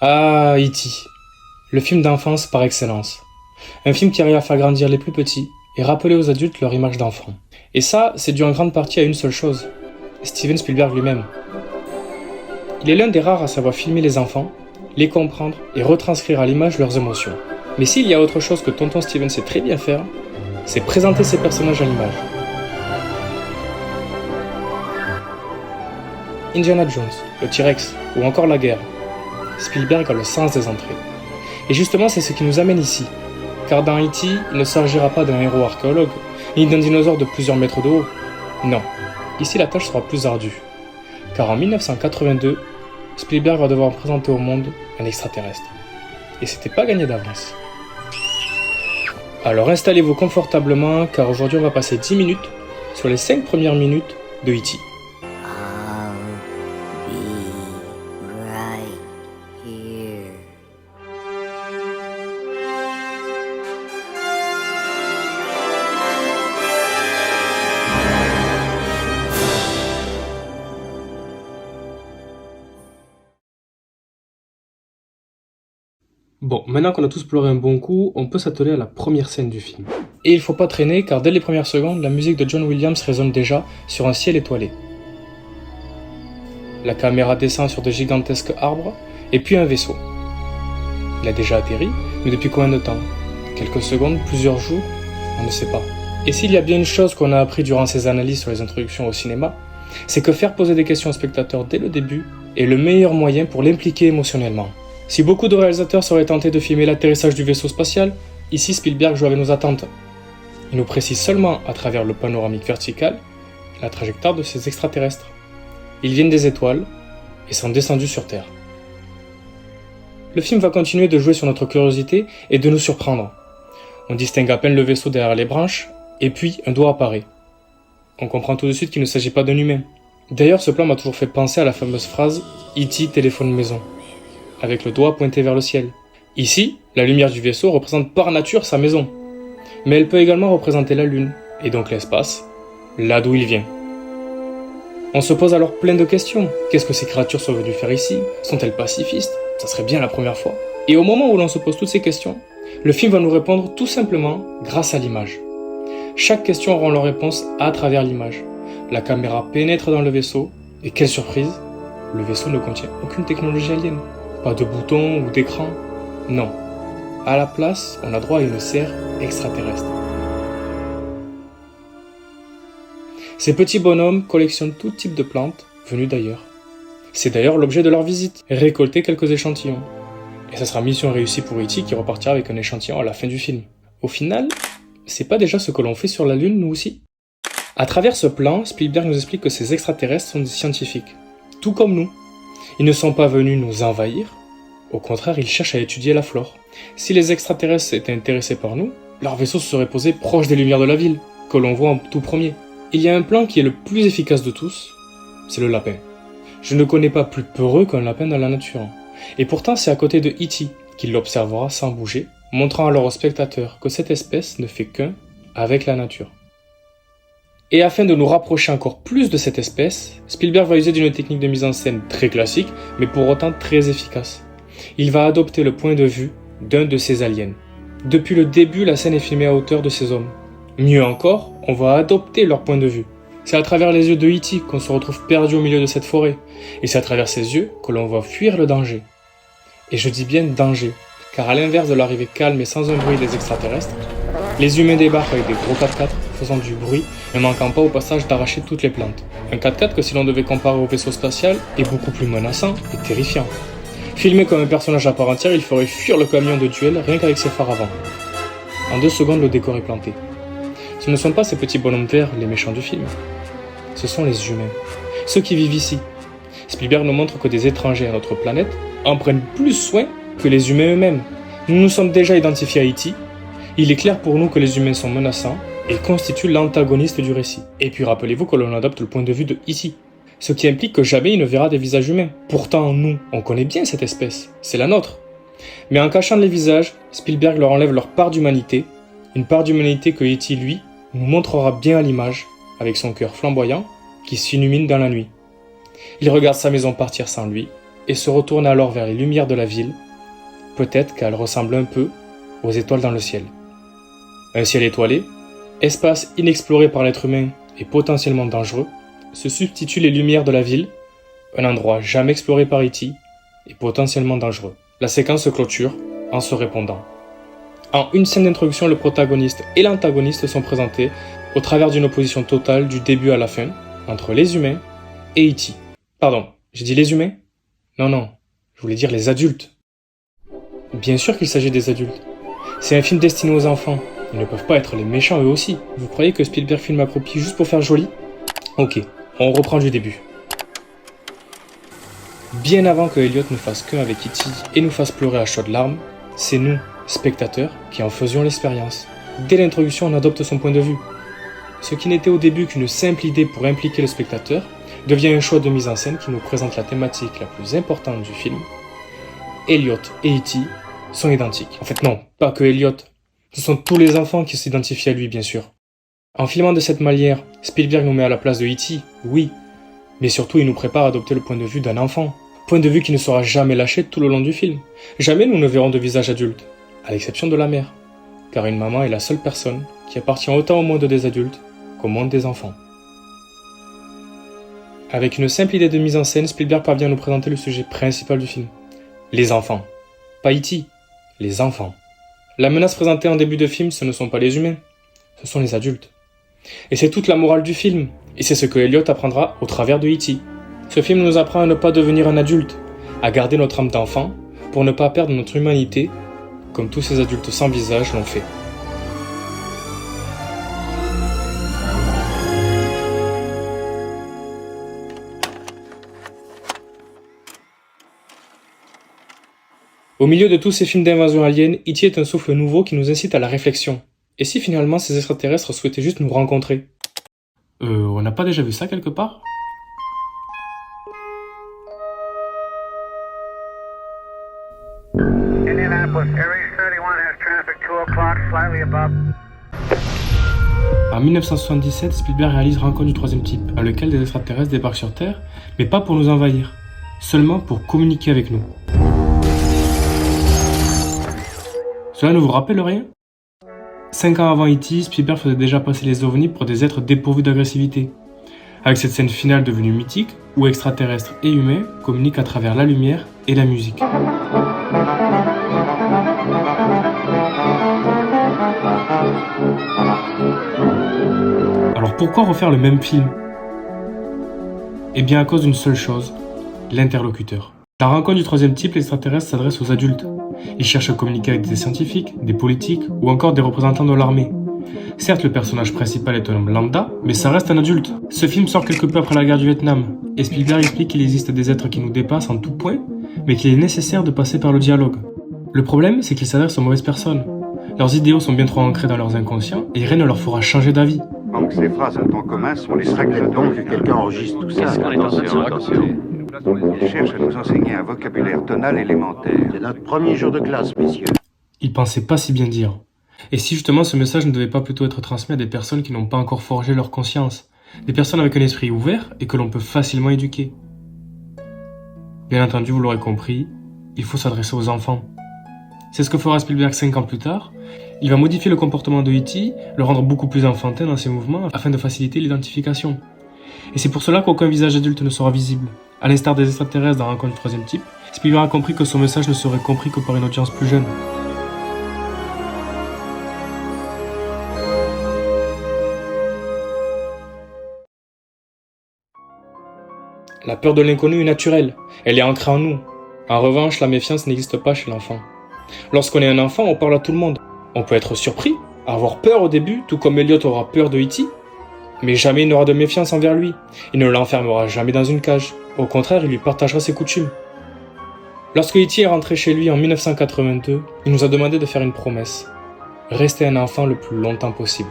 Ah, E.T. Le film d'enfance par excellence. Un film qui arrive à faire grandir les plus petits et rappeler aux adultes leur image d'enfant. Et ça, c'est dû en grande partie à une seule chose, Steven Spielberg lui-même. Il est l'un des rares à savoir filmer les enfants, les comprendre et retranscrire à l'image leurs émotions. Mais s'il y a autre chose que tonton Steven sait très bien faire, c'est présenter ses personnages à l'image. Indiana Jones, le T-Rex ou encore la guerre. Spielberg a le sens des entrées. Et justement, c'est ce qui nous amène ici. Car dans E.T., il ne s'agira pas d'un héros archéologue, ni d'un dinosaure de plusieurs mètres de haut. Non, ici la tâche sera plus ardue. Car en 1982, Spielberg va devoir présenter au monde un extraterrestre. Et c'était pas gagné d'avance. Alors installez-vous confortablement, car aujourd'hui on va passer 10 minutes sur les 5 premières minutes de E.T. I'll be right here. Bon, maintenant qu'on a tous pleuré un bon coup, on peut s'atteler à la première scène du film. Et il faut pas traîner, car dès les premières secondes, la musique de John Williams résonne déjà sur un ciel étoilé. La caméra descend sur de gigantesques arbres, et puis un vaisseau. Il a déjà atterri, mais depuis combien de temps? Quelques secondes, plusieurs jours? On ne sait pas. Et s'il y a bien une chose qu'on a appris durant ces analyses sur les introductions au cinéma, c'est que faire poser des questions au spectateur dès le début est le meilleur moyen pour l'impliquer émotionnellement. Si beaucoup de réalisateurs seraient tentés de filmer l'atterrissage du vaisseau spatial, ici Spielberg joue avec nos attentes. Il nous précise seulement, à travers le panoramique vertical, la trajectoire de ces extraterrestres. Ils viennent des étoiles et sont descendus sur Terre. Le film va continuer de jouer sur notre curiosité et de nous surprendre. On distingue à peine le vaisseau derrière les branches, et puis un doigt apparaît. On comprend tout de suite qu'il ne s'agit pas d'un humain. D'ailleurs, ce plan m'a toujours fait penser à la fameuse phrase « E.T. téléphone maison », avec le doigt pointé vers le ciel. Ici, la lumière du vaisseau représente par nature sa maison. Mais elle peut également représenter la Lune, et donc l'espace, là d'où il vient. On se pose alors plein de questions. Qu'est-ce que ces créatures sont venues faire ici? Sont-elles pacifistes? Ça serait bien la première fois. Et au moment où l'on se pose toutes ces questions, le film va nous répondre tout simplement grâce à l'image. Chaque question aura leur réponse à travers l'image. La caméra pénètre dans le vaisseau, et quelle surprise, le vaisseau ne contient aucune technologie alien. Pas de boutons ou d'écran. Non. À la place, on a droit à une serre extraterrestre. Ces petits bonhommes collectionnent tout type de plantes venues d'ailleurs. C'est d'ailleurs l'objet de leur visite, récolter quelques échantillons. Et ça sera mission réussie pour E.T. qui repartira avec un échantillon à la fin du film. Au final, c'est pas déjà ce que l'on fait sur la Lune, nous aussi? À travers ce plan, Spielberg nous explique que ces extraterrestres sont des scientifiques, tout comme nous. Ils ne sont pas venus nous envahir, au contraire, ils cherchent à étudier la flore. Si les extraterrestres étaient intéressés par nous, leur vaisseau se serait posé proche des lumières de la ville, que l'on voit en tout premier. Il y a un plan qui est le plus efficace de tous, c'est le lapin. Je ne connais pas plus peureux qu'un lapin dans la nature. Et pourtant, c'est à côté de E.T. qu'il l'observera sans bouger, montrant alors au spectateur que cette espèce ne fait qu'un avec la nature. Et afin de nous rapprocher encore plus de cette espèce, Spielberg va user d'une technique de mise en scène très classique, mais pour autant très efficace. Il va adopter le point de vue d'un de ces aliens. Depuis le début, la scène est filmée à hauteur de ces hommes. Mieux encore, on va adopter leur point de vue. C'est à travers les yeux de E.T. qu'on se retrouve perdu au milieu de cette forêt, et c'est à travers ses yeux que l'on va fuir le danger. Et je dis bien danger, car à l'inverse de l'arrivée calme et sans un bruit des extraterrestres, les humains débarquent avec des gros 4x4, faisant du bruit, ne manquant pas au passage d'arracher toutes les plantes. Un 4x4 que si l'on devait comparer au vaisseau spatial, est beaucoup plus menaçant et terrifiant. Filmé comme un personnage à part entière, il ferait fuir le camion de duel rien qu'avec ses phares avant. En 2 secondes, le décor est planté. Ce ne sont pas ces petits bonhommes verts les méchants du film. Ce sont les humains, ceux qui vivent ici. Spielberg nous montre que des étrangers à notre planète en prennent plus soin que les humains eux-mêmes. Nous nous sommes déjà identifiés à E.T. Il est clair pour nous que les humains sont menaçants et constituent l'antagoniste du récit. Et puis rappelez-vous que l'on adopte le point de vue de E.T., ce qui implique que jamais il ne verra des visages humains. Pourtant, nous, on connaît bien cette espèce, c'est la nôtre. Mais en cachant les visages, Spielberg leur enlève leur part d'humanité, une part d'humanité que E.T., lui, nous montrera bien à l'image, avec son cœur flamboyant, qui s'illumine dans la nuit. Il regarde sa maison partir sans lui, et se retourne alors vers les lumières de la ville. Peut-être qu'elles ressemblent un peu aux étoiles dans le ciel. Un ciel étoilé, espace inexploré par l'être humain et potentiellement dangereux, se substituent les lumières de la ville, un endroit jamais exploré par E.T. et potentiellement dangereux. La séquence se clôture en se répondant. En une scène d'introduction, le protagoniste et l'antagoniste sont présentés au travers d'une opposition totale du début à la fin entre les humains et E.T. Pardon, j'ai dit les humains ? Non, je voulais dire les adultes. Bien sûr qu'il s'agit des adultes. C'est un film destiné aux enfants. Ils ne peuvent pas être les méchants eux aussi. Vous croyez que Spielberg filme à copie juste pour faire joli ? Ok, on reprend du début. Bien avant que Elliot ne fasse qu'un avec E.T. et nous fasse pleurer à chaudes larmes, c'est nous, spectateurs, qui en faisions l'expérience. Dès l'introduction, on adopte son point de vue. Ce qui n'était au début qu'une simple idée pour impliquer le spectateur, devient un choix de mise en scène qui nous présente la thématique la plus importante du film. Elliot et E.T. sont identiques. En fait non, pas que Elliot. Ce sont tous les enfants qui s'identifient à lui, bien sûr. En filmant de cette manière, Spielberg nous met à la place de E.T., oui, mais surtout il nous prépare à adopter le point de vue d'un enfant. Point de vue qui ne sera jamais lâché tout le long du film. Jamais nous ne verrons de visage adulte, à l'exception de la mère, car une maman est la seule personne qui appartient autant au monde des adultes qu'au monde des enfants. Avec une simple idée de mise en scène, Spielberg parvient à nous présenter le sujet principal du film. Les enfants. Pas E.T., les enfants. La menace présentée en début de film, ce ne sont pas les humains, ce sont les adultes. Et c'est toute la morale du film, et c'est ce que Elliot apprendra au travers de E.T. Ce film nous apprend à ne pas devenir un adulte, à garder notre âme d'enfant, pour ne pas perdre notre humanité, comme tous ces adultes sans visage l'ont fait. Au milieu de tous ces films d'invasion alien, E.T. est un souffle nouveau qui nous incite à la réflexion. Et si finalement ces extraterrestres souhaitaient juste nous rencontrer ? On n'a pas déjà vu ça quelque part ? Indianapolis, Area 31 has traffic 2 o'clock, slightly above. En 1977, Spielberg réalise Rencontre du troisième type, dans lequel des extraterrestres débarquent sur Terre, mais pas pour nous envahir, seulement pour communiquer avec nous. Cela ne vous rappelle rien ? 5 ans avant E.T., Spielberg faisait déjà passer les ovnis pour des êtres dépourvus d'agressivité. Avec cette scène finale devenue mythique, où extraterrestres et humains communiquent à travers la lumière et la musique. Alors pourquoi refaire le même film ? Eh bien à cause d'une seule chose, l'interlocuteur. Dans Rencontre du troisième type, l'extraterrestre s'adresse aux adultes. Il cherche à communiquer avec des scientifiques, des politiques ou encore des représentants de l'armée. Certes, le personnage principal est un homme lambda, mais ça reste un adulte. Ce film sort quelque peu après la guerre du Vietnam, et Spielberg explique qu'il existe des êtres qui nous dépassent en tout point, mais qu'il est nécessaire de passer par le dialogue. Le problème, c'est qu'ils s'adressent aux mauvaises personnes. Leurs idéaux sont bien trop ancrés dans leurs inconscients, et rien ne leur fera changer d'avis. Donc ces phrases un temps commun sont les règles donc que quelqu'un enregistre tout ça. Ils cherchent à nous enseigner un vocabulaire tonal élémentaire. C'est notre premier jour de classe, messieurs. Il pensait pas si bien dire. Et si justement ce message ne devait pas plutôt être transmis à des personnes qui n'ont pas encore forgé leur conscience, des personnes avec un esprit ouvert et que l'on peut facilement éduquer. Bien entendu, vous l'aurez compris, il faut s'adresser aux enfants. C'est ce que fera Spielberg 5 ans plus tard. Il va modifier le comportement de E.T., le rendre beaucoup plus enfantin dans ses mouvements afin de faciliter l'identification. Et c'est pour cela qu'aucun visage adulte ne sera visible. À l'instar des extraterrestres dans Rencontre du troisième type, Spielberg a compris que son message ne serait compris que par une audience plus jeune. La peur de l'inconnu est naturelle, elle est ancrée en nous. En revanche, la méfiance n'existe pas chez l'enfant. Lorsqu'on est un enfant, on parle à tout le monde. On peut être surpris, avoir peur au début, tout comme Elliot aura peur de E.T., mais jamais il n'aura de méfiance envers lui. Il ne l'enfermera jamais dans une cage. Au contraire, il lui partagera ses coutumes. Lorsque E.T. est rentré chez lui en 1982, il nous a demandé de faire une promesse. Rester un enfant le plus longtemps possible.